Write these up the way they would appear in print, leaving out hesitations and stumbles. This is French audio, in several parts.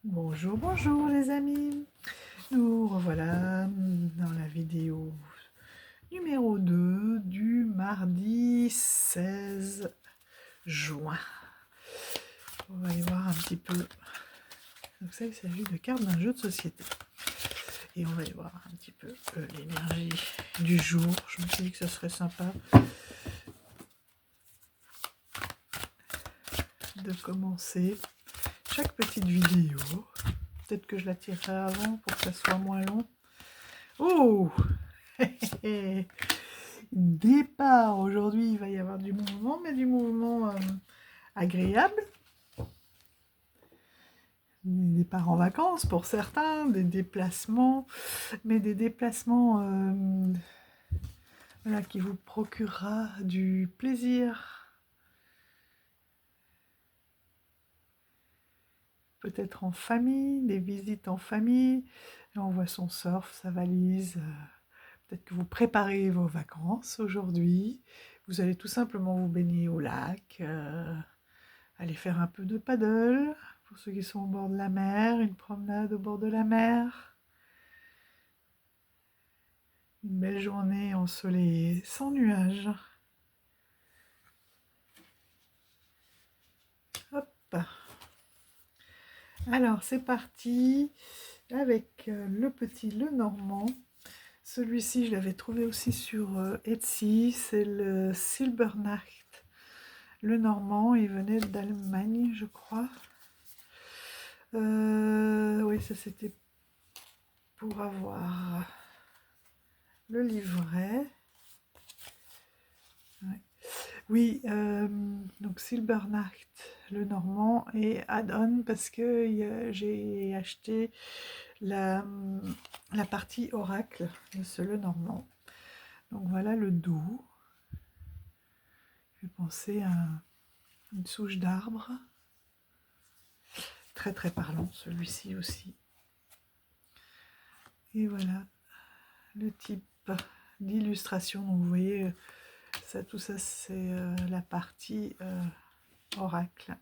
Bonjour, bonjour les amis. Nous revoilà dans la vidéo numéro 2 du mardi 16 juin. On va aller voir un petit peu. Donc ça, il s'agit de cartes d'un jeu de société. Et on va aller voir un petit peu l'énergie du jour. Je me suis dit que ça serait sympa de commencer chaque petite vidéo. Peut-être que je la tirerai avant pour que ça soit moins long. Oh départ. Aujourd'hui, il va y avoir du mouvement, mais du mouvement agréable. Des départs en vacances pour certains, des déplacements, mais des déplacements voilà, qui vous procurera du plaisir. Peut-être en famille, des visites en famille. Là, on voit son surf, sa valise. Peut-être que vous préparez vos vacances aujourd'hui. Vous allez tout simplement vous baigner au lac, aller faire un peu de paddle. Pour ceux qui sont au bord de la mer, une promenade au bord de la mer. Une belle journée ensoleillée, sans nuages. Hop. Alors, c'est parti avec le petit Lenormand. Celui-ci, je l'avais trouvé aussi sur Etsy. C'est le Silbernacht Lenormand. Il venait d'Allemagne, je crois. Oui, ça c'était pour avoir le livret. Ouais. Oui, donc Silbernacht, le Normand et add-on parce que j'ai acheté la partie oracle de ce le Normand. Donc voilà le dos. Je vais penser à une souche d'arbre. Très très parlant celui-ci aussi. Et voilà le type d'illustration. Donc vous voyez, tout ça c'est la partie oracle.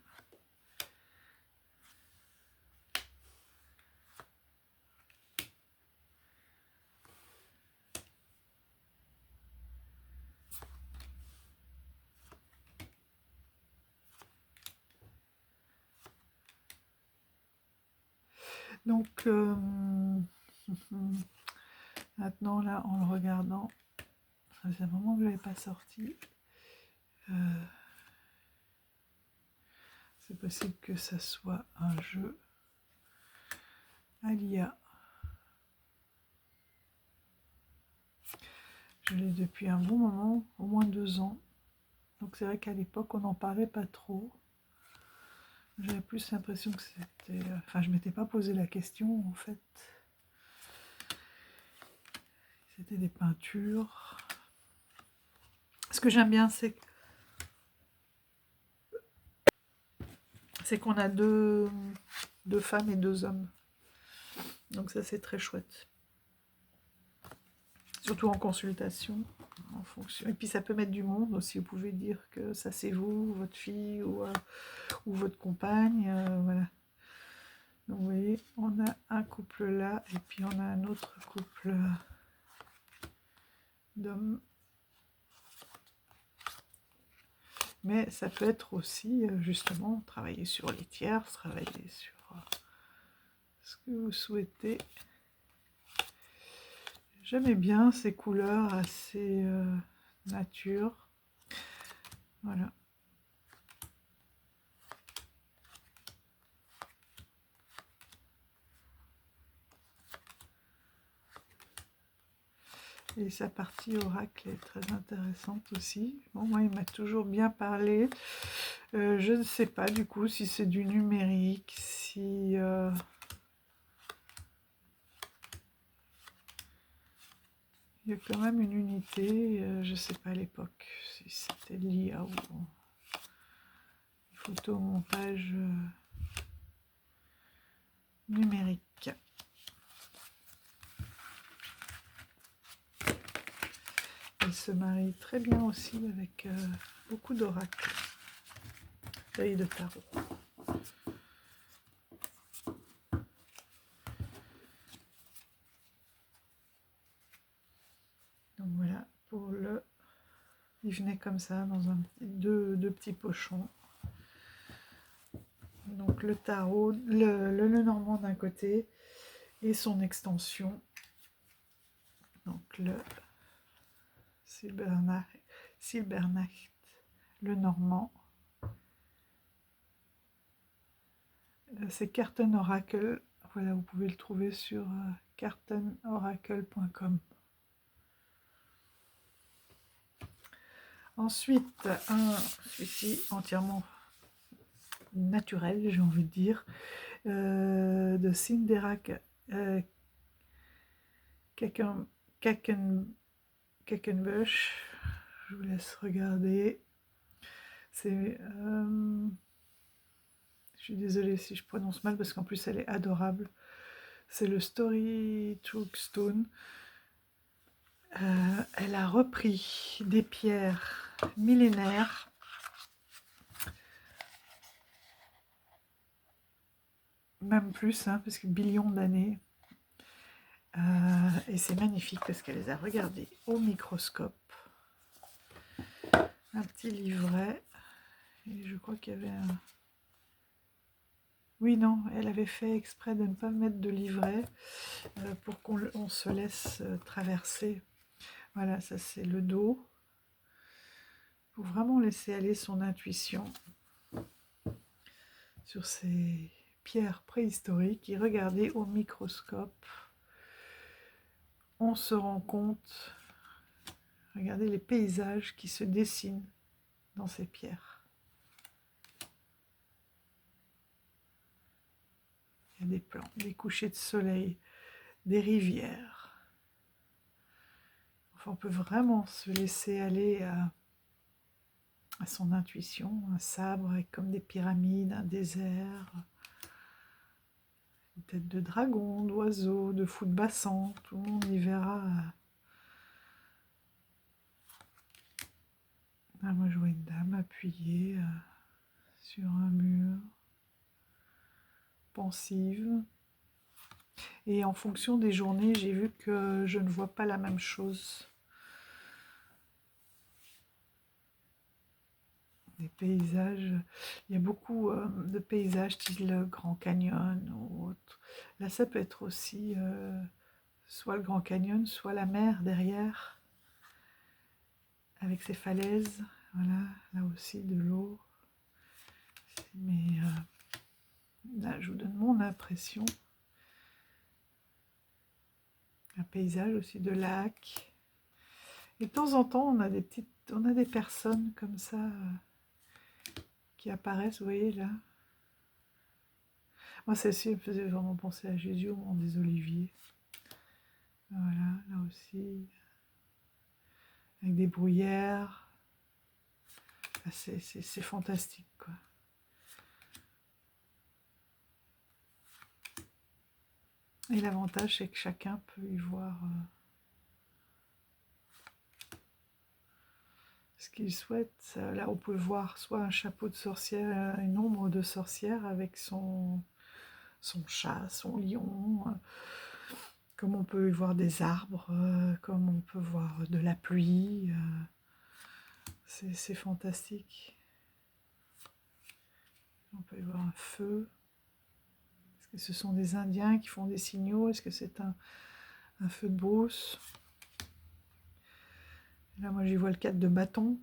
Donc maintenant là en le regardant, ça fait un moment que je ne l'avais pas sorti. C'est possible que ça soit un jeu à l'IA. Je l'ai depuis un bon moment, au moins 2 ans. Donc c'est vrai qu'à l'époque on n'en parlait pas trop. J'avais plus l'impression que c'était... Enfin, je ne m'étais pas posé la question en fait. C'était des peintures. Ce que j'aime bien, c'est qu'on a deux femmes et 2 hommes. Donc ça c'est très chouette. Surtout en consultation, en fonction. Et puis ça peut mettre du monde aussi. Vous pouvez dire que ça c'est vous, votre fille ou votre compagne. Voilà. Donc vous voyez, on a un couple là et puis on a un autre couple d'hommes. Mais ça peut être aussi justement travailler sur les tiers, travailler sur ce que vous souhaitez. J'aimais bien ces couleurs assez nature. Voilà. Et sa partie oracle est très intéressante aussi. Bon, moi, il m'a toujours bien parlé. Je ne sais pas du coup si c'est du numérique, si... il y a quand même une unité, je ne sais pas à l'époque si c'était l'IA ou photomontage numérique. Elle se marie très bien aussi avec beaucoup d'oracles, feuilles de tarot. Il venait comme ça dans deux petits pochons. Donc le tarot, le Lenormand d'un côté et son extension. Donc le Silbernacht, le Normand. C'est Carton Oracle. Voilà, vous pouvez le trouver sur cartonoracle.com. Ensuite, celui-ci entièrement naturel, j'ai envie de dire, de Cinderak Kakenbush. Je vous laisse regarder. C'est, je suis désolée si je prononce mal parce qu'en plus elle est adorable. C'est le Story Truck Stone. Elle a repris des pierres millénaires. Même plus, hein, parce que billions d'années. Et c'est magnifique parce qu'elle les a regardées au microscope. Un petit livret. Et je crois qu'il y avait un... Oui, non, elle avait fait exprès de ne pas mettre de livret pour qu'on se laisse traverser. Voilà, ça c'est le dos. Il faut vraiment laisser aller son intuition sur ces pierres préhistoriques et regarder au microscope. On se rend compte, regardez les paysages qui se dessinent dans ces pierres. Il y a des plans, des couchers de soleil, des rivières. Enfin, on peut vraiment se laisser aller à son intuition, un sabre avec comme des pyramides, un désert, une tête de dragon, d'oiseau, de fou de bassan, tout le monde y verra. Ah, moi je vois une dame appuyée sur un mur, pensive. Et en fonction des journées, j'ai vu que je ne vois pas la même chose. Des paysages, il y a beaucoup de paysages style Grand Canyon ou autre. Là, ça peut être aussi soit le Grand Canyon, soit la mer derrière, avec ses falaises. Voilà, là aussi de l'eau. Mais là, je vous donne mon impression. Un paysage aussi de lac. Et de temps en temps, on a des personnes comme ça qui apparaissent, vous voyez là. Moi, celle-ci me faisait vraiment penser à Jésus au moment des Oliviers. Voilà, là aussi. Avec des bruyères. Enfin, c'est fantastique, quoi. Et l'avantage, c'est que chacun peut y voir ce qu'il souhaite. Là, on peut voir soit un chapeau de sorcière, une ombre de sorcière avec son chat, son lion, comme on peut y voir des arbres, comme on peut voir de la pluie. C'est fantastique. On peut y voir un feu. Est-ce que ce sont des Indiens qui font des signaux? Est-ce que c'est un feu de brousse? Là, moi, j'y vois le 4 de bâton.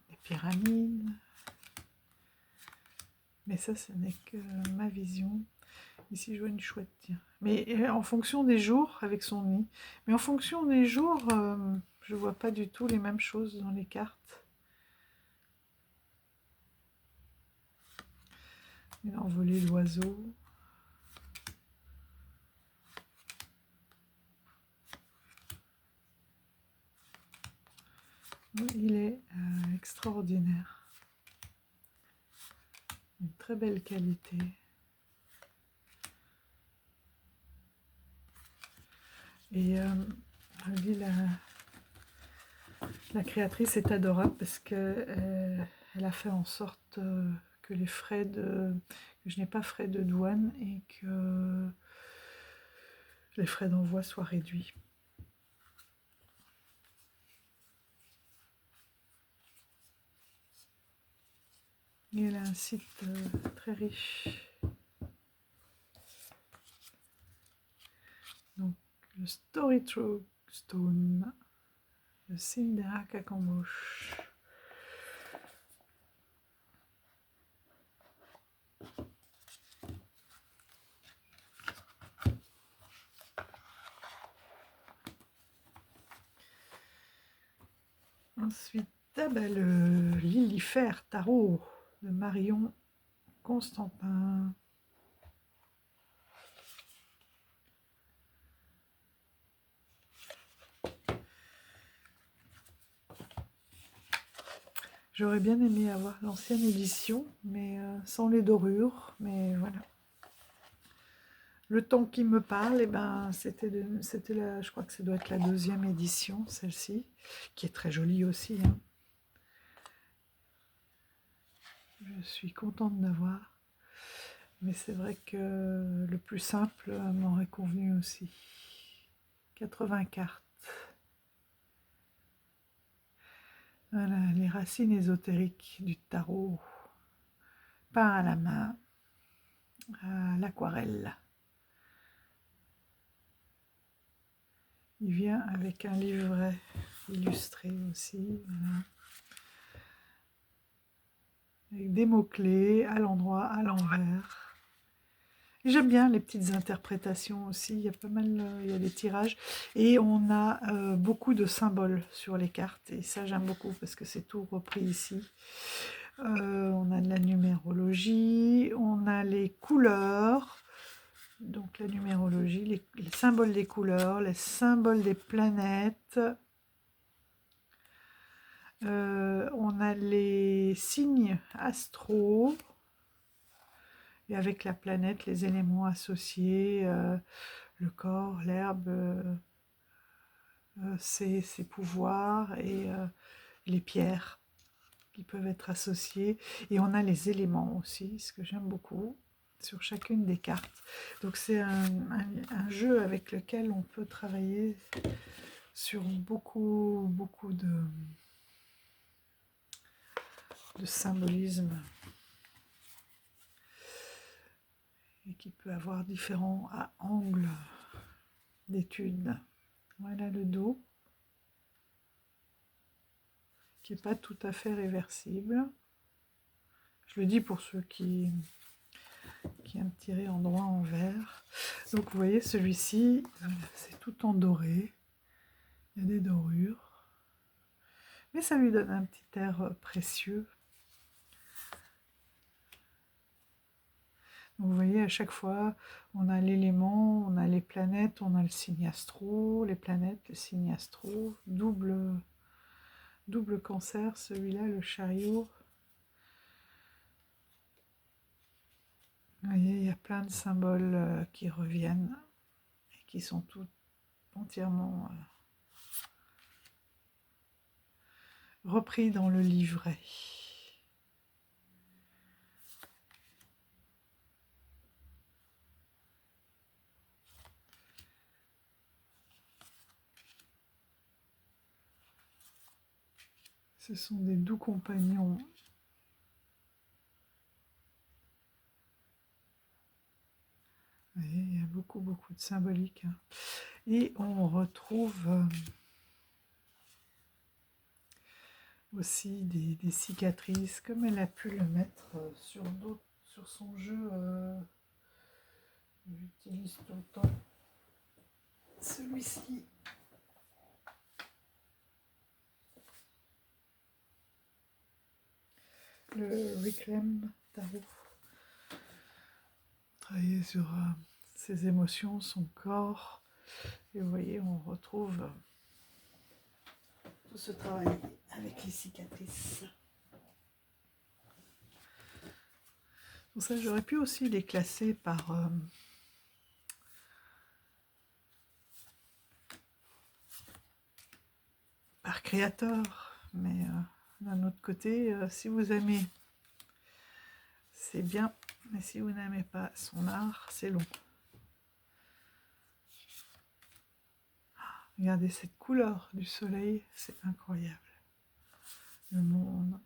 Des pyramides. Mais ça, ce n'est que ma vision. Ici, je vois une chouette, tiens. Mais en fonction des jours, avec son nid. Mais en fonction des jours, je ne vois pas du tout les mêmes choses dans les cartes. Une envolée d'oiseaux. Il est extraordinaire. Une très belle qualité. Et je dis, la créatrice est adorable parce que elle a fait en sorte que les frais que je n'ai pas frais de douane et que les frais d'envoi soient réduits. Et elle a un site très riche. Donc, le Story Through Stone, le signe des rats à cambouche. Ensuite, le Lilifère Tarot de Marion Constantin. J'aurais bien aimé avoir l'ancienne édition, mais sans les dorures, mais voilà. Le temps qui me parle, eh ben, c'était la, je crois que ça doit être la 2e édition, celle-ci, qui est très jolie aussi, hein. Je suis contente d'avoir, mais c'est vrai que le plus simple m'aurait convenu aussi. 80 cartes. Voilà, les racines ésotériques du tarot, peint à la main, à l'aquarelle. Il vient avec un livret illustré aussi, voilà. Avec des mots-clés à l'endroit, à l'envers. J'aime bien les petites interprétations aussi, il y a pas mal, il y a des tirages. Et on a beaucoup de symboles sur les cartes, et ça j'aime beaucoup parce que c'est tout repris ici. On a de la numérologie, on a les couleurs, donc la numérologie, les symboles des couleurs, les symboles des planètes. On a les signes astro, et avec la planète, les éléments associés, le corps, l'herbe, ses pouvoirs, et les pierres qui peuvent être associées. Et on a les éléments aussi, ce que j'aime beaucoup, sur chacune des cartes. Donc c'est un jeu avec lequel on peut travailler sur beaucoup de symbolisme, et qui peut avoir différents angles d'étude. Voilà le dos, qui n'est pas tout à fait réversible. Je le dis pour ceux qui aiment tirer en droit envers. Donc vous voyez, celui-ci, c'est tout en doré. Il y a des dorures. Mais ça lui donne un petit air précieux. Donc vous voyez, à chaque fois, on a l'élément, on a les planètes, on a le signe astro, les planètes, le signe astro, double cancer, celui-là, le chariot. Vous voyez, il y a plein de symboles qui reviennent et qui sont tous entièrement repris dans le livret. Ce sont des doux compagnons. Vous voyez, il y a beaucoup de symbolique, hein. Et on retrouve aussi des cicatrices, comme elle a pu le mettre sur son jeu. J'utilise tout le temps celui-ci. Le Reclaim Tarot. Travailler sur ses émotions, son corps. Et vous voyez, on retrouve tout ce travail avec les cicatrices. Pour ça, j'aurais pu aussi les classer par créateur. Mais d'un autre côté, si vous aimez, c'est bien. Mais si vous n'aimez pas son art, c'est long. Regardez cette couleur du soleil, c'est incroyable. Le monde.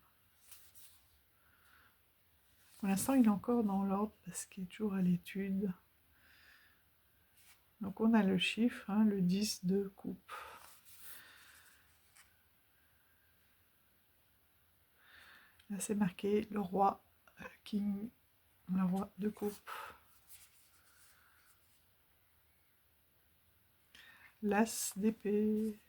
Pour l'instant, il est encore dans l'ordre parce qu'il est toujours à l'étude. Donc on a le chiffre, hein, le 10 de coupe. Là, c'est marqué le roi, king, le roi de coupe. L'as d'épée.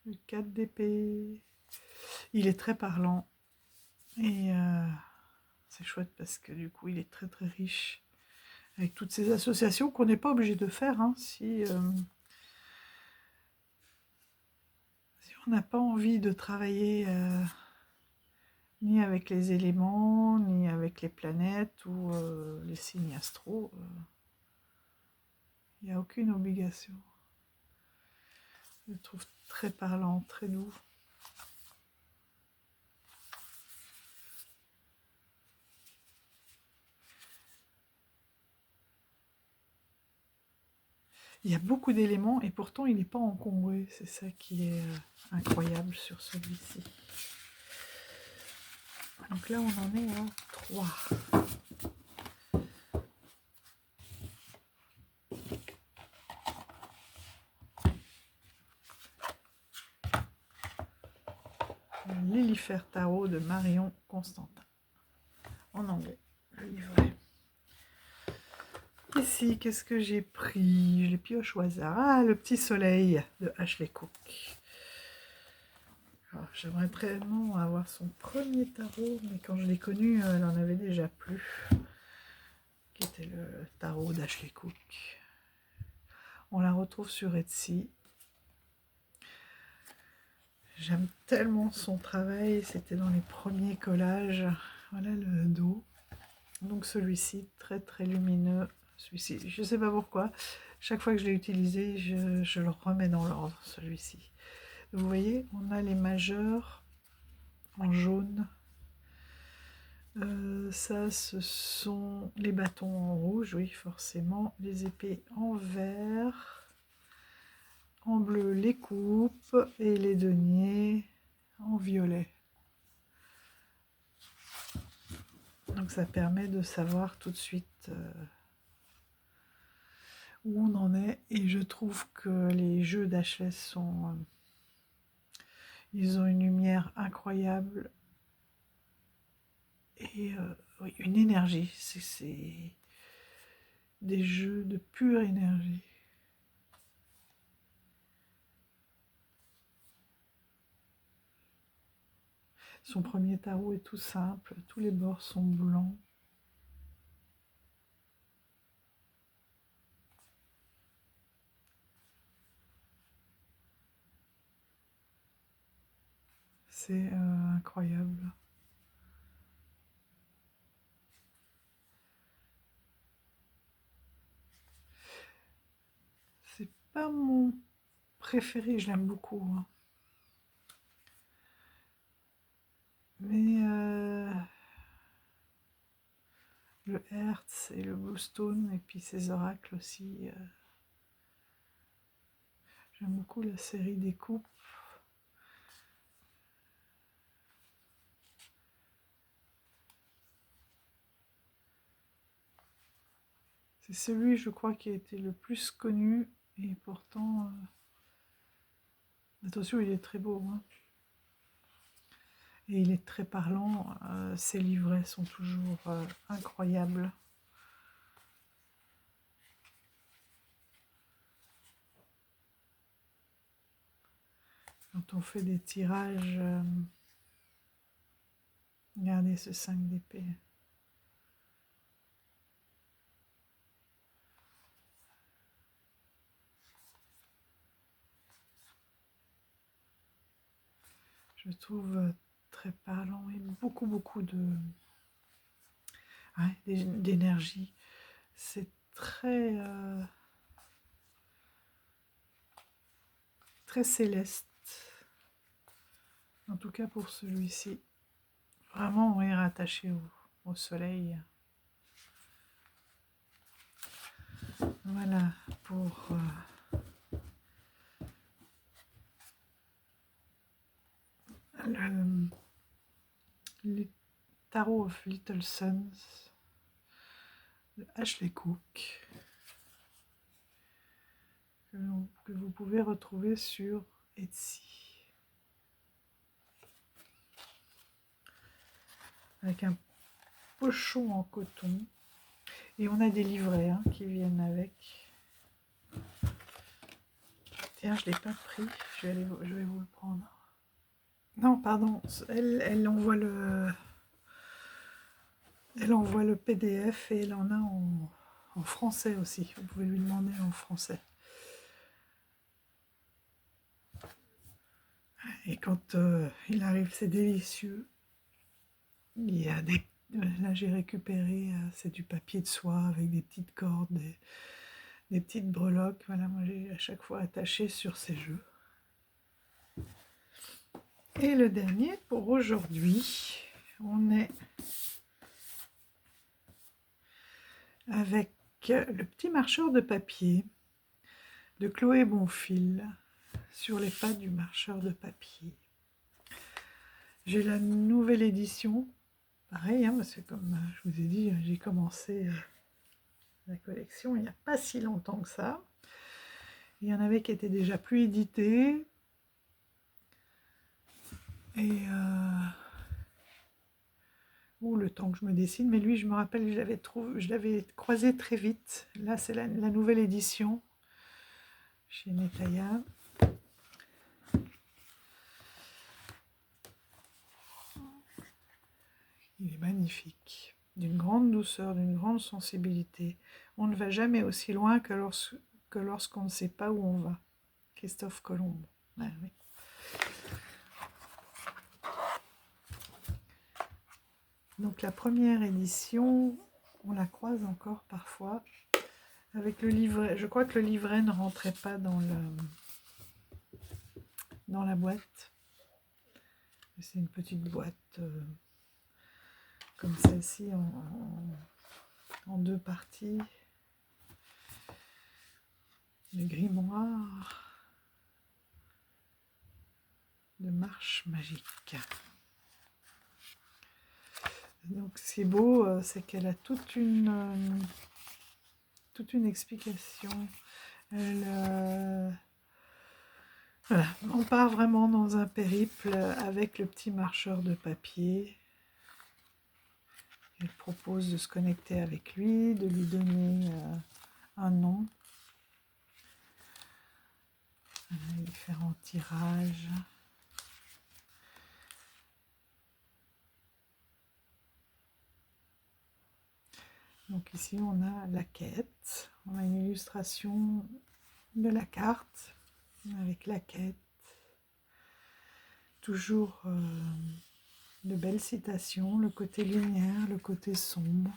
Le 4 d'épée. Il est très parlant. Et c'est chouette parce que du coup, il est très très riche. Avec toutes ces associations qu'on n'est pas obligé de faire, hein, si on n'a pas envie de travailler ni avec les éléments, ni avec les planètes ou les signes astro. Il n'y a aucune obligation. Je le trouve très parlant, très doux. Il y a beaucoup d'éléments et pourtant il n'est pas encombré. C'est ça qui est incroyable sur celui-ci. Donc là on en est à 3. L'Élifère Tarot de Marion Constantin. En anglais, le livret. Ici, qu'est-ce que j'ai pris? Je les pioche au hasard. Ah, le petit soleil de Ashley Cook. J'aimerais vraiment avoir son premier tarot, mais quand je l'ai connu, elle en avait déjà plus. Qui était le tarot d'Ashley Cook. On la retrouve sur Etsy. J'aime tellement son travail, c'était dans les premiers collages. Voilà le dos. Donc celui-ci, très très lumineux. Celui-ci, je ne sais pas pourquoi, chaque fois que je l'ai utilisé, je le remets dans l'ordre, celui-ci. Vous voyez, on a les majeurs en jaune. Ça, ce sont les bâtons en rouge, oui, forcément. Les épées en vert. En bleu, les coupes. Et les deniers en violet. Donc ça permet de savoir tout de suite où on en est. Et je trouve que les jeux d'Ashley sont... ils ont une lumière incroyable. Et oui, une énergie. C'est des jeux de pure énergie. Son premier tarot est tout simple. Tous les bords sont blancs. C'est incroyable. C'est pas mon préféré, je l'aime beaucoup. Hein. Mais le Hertz et le Bluestone, et puis ces oracles aussi. J'aime beaucoup la série des coupes. C'est celui, je crois, qui a été le plus connu, et pourtant... attention, il est très beau. Hein. Et il est très parlant. Ses livrets sont toujours incroyables. Quand on fait des tirages... regardez ce 5 d'épée. Je trouve très parlant et beaucoup de d'énergie. C'est très très céleste. En tout cas pour celui-ci. Vraiment on est rattaché au soleil. Voilà. pour le Tarot of Little Sons de Ashley Cook, que vous pouvez retrouver sur Etsy, avec un pochon en coton, et on a des livrets qui viennent avec. Tiens, je ne l'ai pas pris, je vais vous le prendre. Non, pardon, elle envoie le PDF et elle en a en français aussi. Vous pouvez lui demander en français. Et quand il arrive, c'est délicieux. Il y a des... Là, j'ai récupéré, c'est du papier de soie avec des petites cordes, des petites breloques. Voilà, moi j'ai à chaque fois attaché sur ces jeux. Et le dernier pour aujourd'hui, on est avec le petit marcheur de papier de Chloé Bonfil, sur les pas du marcheur de papier. J'ai la nouvelle édition, pareil, parce que comme je vous ai dit, j'ai commencé la collection il n'y a pas si longtemps que ça. Il y en avait qui étaient déjà plus édités. Et le temps que je me dessine, mais lui je me rappelle, je l'avais croisé très vite. Là c'est la nouvelle édition chez Netaya. Il est magnifique, d'une grande douceur, d'une grande sensibilité. On ne va jamais aussi loin que lorsqu'on ne sait pas où on va. Christophe Colomb. Ah, oui. Donc la première édition, on la croise encore parfois avec le livret. Je crois que le livret ne rentrait pas dans la boîte. C'est une petite boîte comme celle-ci en deux parties. Le grimoire de marche magique. Donc ce qui est beau, c'est qu'elle a toute une explication. Voilà, on part vraiment dans un périple avec le petit marcheur de papier. Elle propose de se connecter avec lui, de lui donner un nom. Différents tirages. Donc ici on a la quête, on a une illustration de la carte avec la quête, toujours de belles citations, le côté lumière, le côté sombre,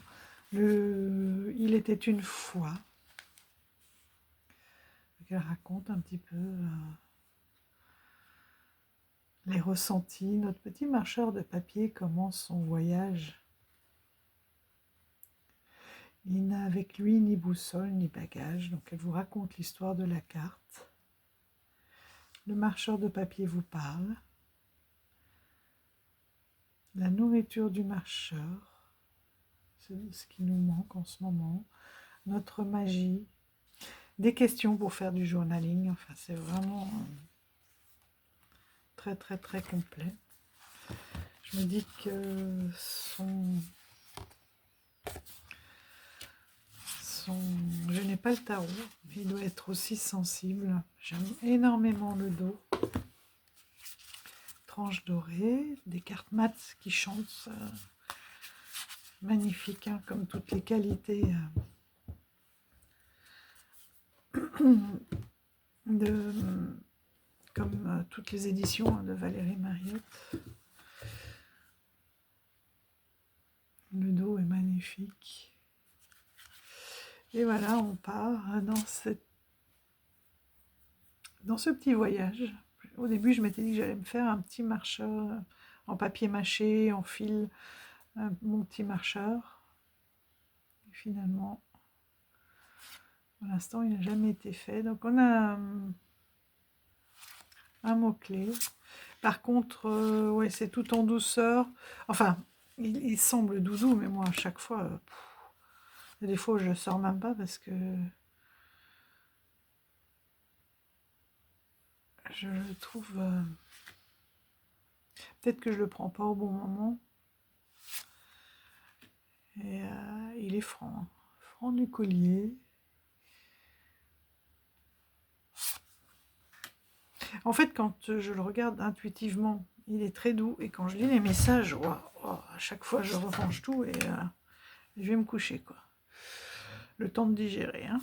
il était une fois. Elle raconte un petit peu les ressentis. Notre petit marcheur de papier commence son voyage. Il n'a avec lui ni boussole ni bagage, donc elle vous raconte l'histoire de la carte. Le marcheur de papier vous parle. La nourriture du marcheur, c'est ce qui nous manque en ce moment. Notre magie, des questions pour faire du journaling. Enfin, c'est vraiment très très très complet. Je me dis que je n'ai pas le tarot, mais il doit être aussi sensible. J'aime énormément le dos. Tranche dorée, des cartes mat qui chantent, magnifique, comme toutes les qualités comme toutes les éditions de Valérie Mariotte. Le dos est magnifique. Et voilà, on part dans ce petit voyage. Au début, je m'étais dit que j'allais me faire un petit marcheur en papier mâché, en fil, mon petit marcheur. Et finalement, Pour l'instant, il n'a jamais été fait. Donc, on a un mot-clé. Par contre, ouais, c'est tout en douceur. Enfin, il semble doudou, mais moi, à chaque fois, il y a des fois où je ne sors même pas parce que je le trouve... peut-être que je le prends pas au bon moment. Et il est franc. Franc du collier. En fait, quand je le regarde intuitivement, il est très doux. Et quand je lis les messages, waouh, waouh, à chaque fois, je rerange tout et je vais me coucher, quoi. Le temps de digérer, hein.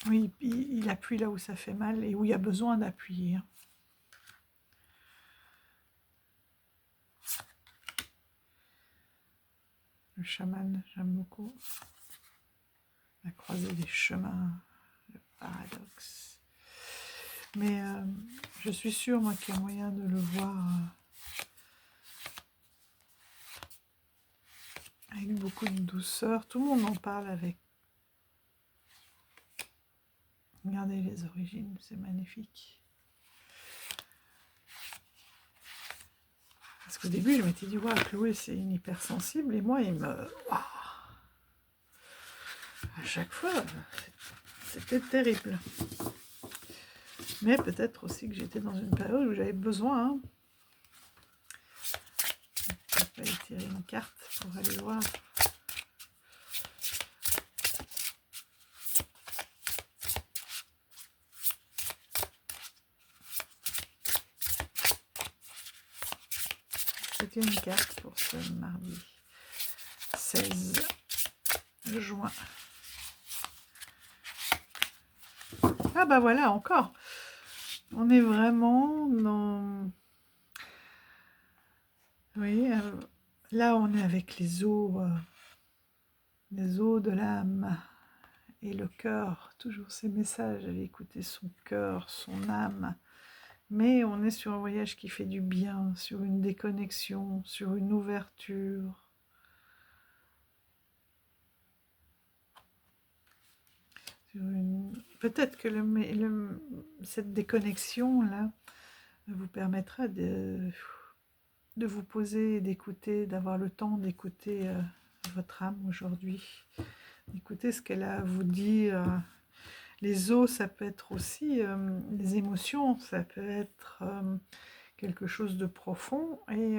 Oui, il appuie là où ça fait mal et où il y a besoin d'appuyer, hein. Le chaman, j'aime beaucoup. La croisée des chemins, le paradoxe. Mais je suis sûre, moi, qu'il y a moyen de le voir avec beaucoup de douceur. Tout le monde en parle avec. Regardez les origines, c'est magnifique. Parce qu'au début, je m'étais dit, waouh, Chloé, c'est une hypersensible. Et moi, il me... Waouh, à chaque fois, c'était terrible. Mais peut-être aussi que j'étais dans une période où j'avais besoin. Hein. Je vais aller tirer une carte pour aller voir. C'était une carte pour ce mardi 16 juin. Ah bah voilà, encore. On est vraiment dans... Oui, là on est avec les os de l'âme et le cœur. Toujours ces messages, aller écouter son cœur, son âme. Mais on est sur un voyage qui fait du bien, sur une déconnexion, sur une ouverture. Peut-être que cette déconnexion-là vous permettra de vous poser, d'écouter, d'avoir le temps d'écouter votre âme aujourd'hui, d'écouter ce qu'elle a à vous dire. Les os, ça peut être aussi les émotions, ça peut être quelque chose de profond et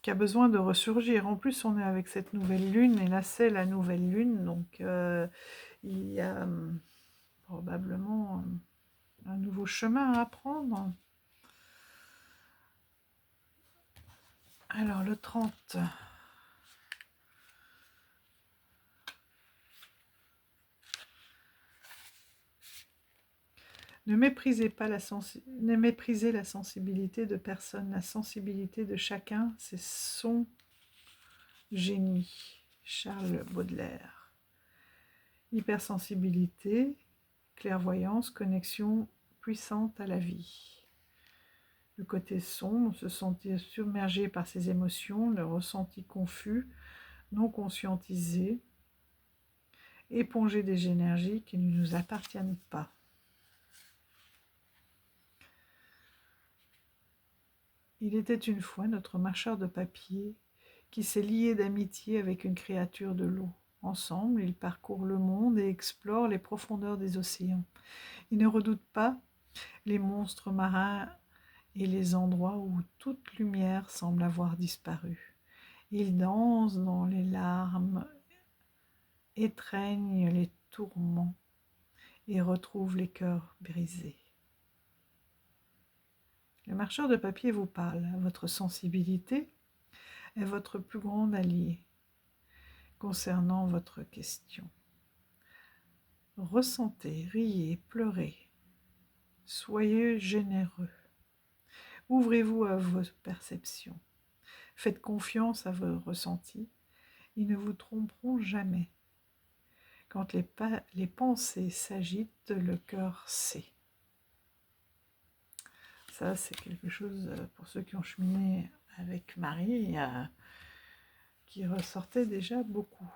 qui a besoin de ressurgir. En plus, on est avec cette nouvelle lune, et là, c'est la nouvelle lune, donc il y a probablement un nouveau chemin à prendre. Alors, le 30. Ne méprisez pas ne méprisez la sensibilité de personne. La sensibilité de chacun, c'est son génie. Charles Baudelaire. Hypersensibilité, clairvoyance, connexion puissante à la vie. Le côté sombre, se sentir submergé par ses émotions, le ressenti confus, non conscientisé, éponger des énergies qui ne nous appartiennent pas. Il était une fois notre marcheur de papier qui s'est lié d'amitié avec une créature de l'eau. Ensemble, ils parcourent le monde et explorent les profondeurs des océans. Ils ne redoutent pas les monstres marins et les endroits où toute lumière semble avoir disparu. Ils dansent dans les larmes, étreignent les tourments et retrouvent les cœurs brisés. Le marcheur de papier vous parle. Votre sensibilité est votre plus grande alliée concernant votre question. Ressentez, riez, pleurez. Soyez généreux. Ouvrez-vous à vos perceptions. Faites confiance à vos ressentis. Ils ne vous tromperont jamais. Quand les pensées s'agitent, le cœur sait. ça, c'est quelque chose, pour ceux qui ont cheminé avec Marie, qui ressortait déjà beaucoup.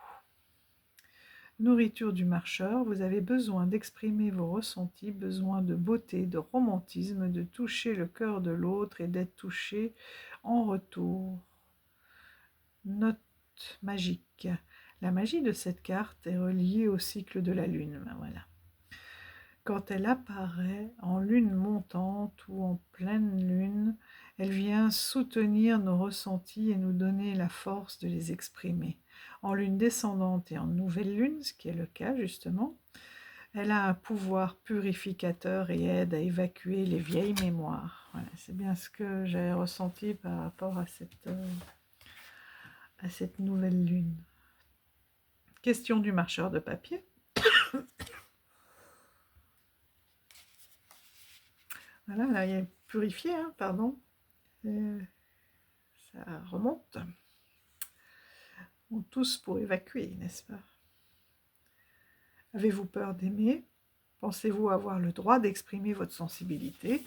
Nourriture du marcheur, vous avez besoin d'exprimer vos ressentis, besoin de beauté, de romantisme, de toucher le cœur de l'autre et d'être touché en retour. Note magique. La magie de cette carte est reliée au cycle de la lune. Ben voilà. Quand elle apparaît en lune montante ou en pleine lune, elle vient soutenir nos ressentis et nous donner la force de les exprimer. En lune descendante et en nouvelle lune, ce qui est le cas justement, elle a un pouvoir purificateur et aide à évacuer les vieilles mémoires. Voilà, c'est bien ce que j'ai ressenti par rapport à cette nouvelle lune. Question du marcheur de papier. Voilà, là, il est purifié, hein, pardon. Ça remonte. On tousse pour évacuer, n'est-ce pas? Avez-vous peur d'aimer? Pensez-vous avoir le droit d'exprimer votre sensibilité?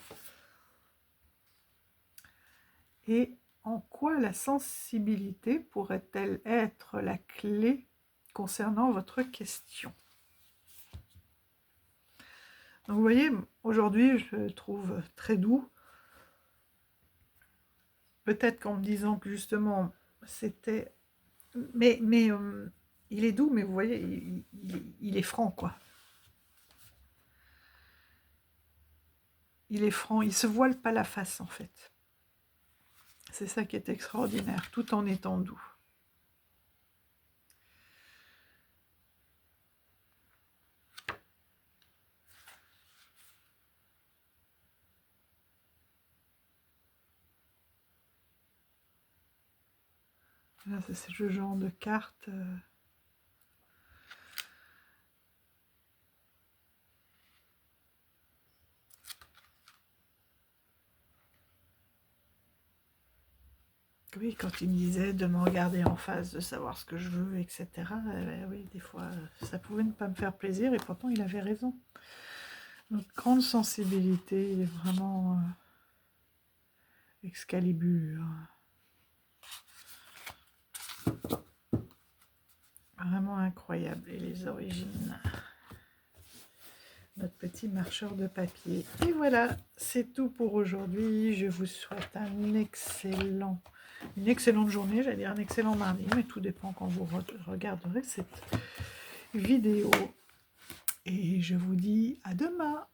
Et en quoi la sensibilité pourrait-elle être la clé concernant votre question? Donc vous voyez, aujourd'hui, je le trouve très doux. Peut-être qu'en me disant que justement, c'était... Mais il est doux, mais vous voyez, il est franc, quoi. Il est franc, il se voile pas la face, en fait. C'est ça qui est extraordinaire, tout en étant doux. Là, c'est ce genre de carte. Oui, quand il me disait de me regarder en face, de savoir ce que je veux, etc. Oui, des fois, ça pouvait ne pas me faire plaisir, et pourtant, il avait raison. Donc, grande sensibilité, vraiment Excalibur. Vraiment incroyable, et les origines. Notre petit marcheur de papier. Et voilà, c'est tout pour aujourd'hui. Je vous souhaite une excellente journée, j'allais dire un excellent mardi, mais tout dépend quand vous regarderez cette vidéo. Et je vous dis à demain.